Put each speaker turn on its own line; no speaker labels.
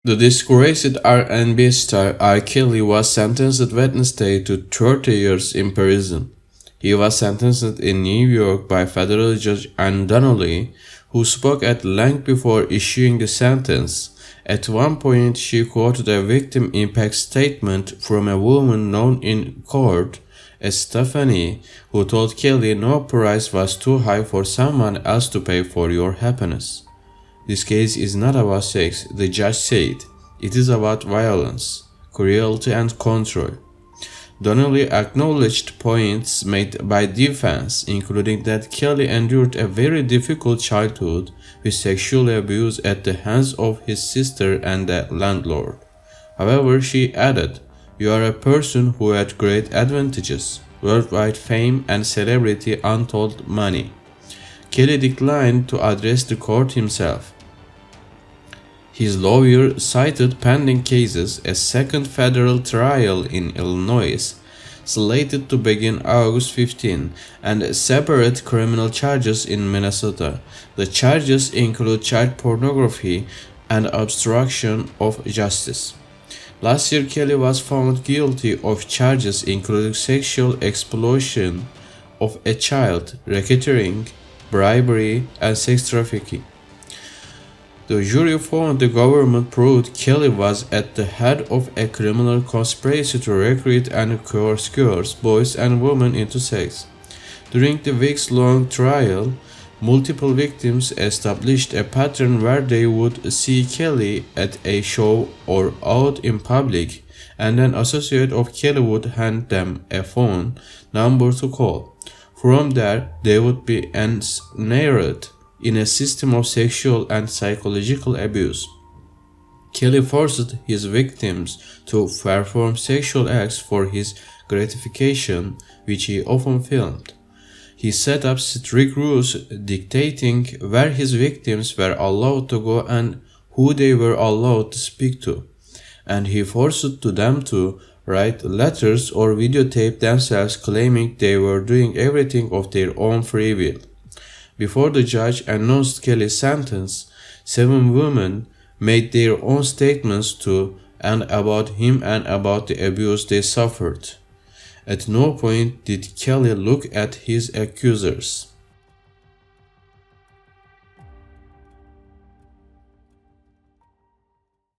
The disgraced R&B star R. Kelly was sentenced Wednesday to 30 years in prison. He was sentenced in New York by federal judge Ann Donnelly, who spoke at length before issuing the sentence. At one point, she quoted a victim impact statement from a woman known in court as Stephanie, who told Kelly no price was too high for someone else to pay for your happiness. This case is not about sex, the judge said. It is about violence, cruelty, and control. Donnelly acknowledged points made by defense, including that Kelly endured a very difficult childhood with sexual abuse at the hands of his sister and the landlord. However, she added, "You are a person who had great advantages, worldwide fame and celebrity, untold money." Kelly declined to address the court himself. His lawyer cited pending cases, a second federal trial in Illinois, slated to begin August 15, and separate criminal charges in Minnesota. The charges include child pornography and obstruction of justice. Last year, Kelly was found guilty of charges including sexual exploitation of a child, racketeering, bribery, and sex trafficking. The jury found the government proved Kelly was at the head of a criminal conspiracy to recruit and coerce girls, boys, and women into sex. During the weeks-long trial, multiple victims established a pattern where they would see Kelly at a show or out in public, and an associate of Kelly would hand them a phone number to call. From there, they would be ensnared in a system of sexual and psychological abuse. Kelly forced his victims to perform sexual acts for his gratification, which he often filmed. He set up strict rules dictating where his victims were allowed to go and who they were allowed to speak to, and he forced them to write letters or videotape themselves claiming they were doing everything of their own free will. Before the judge announced Kelly's sentence, 7 women made their own statements to and about him and about the abuse they suffered. At no point did Kelly look at his accusers.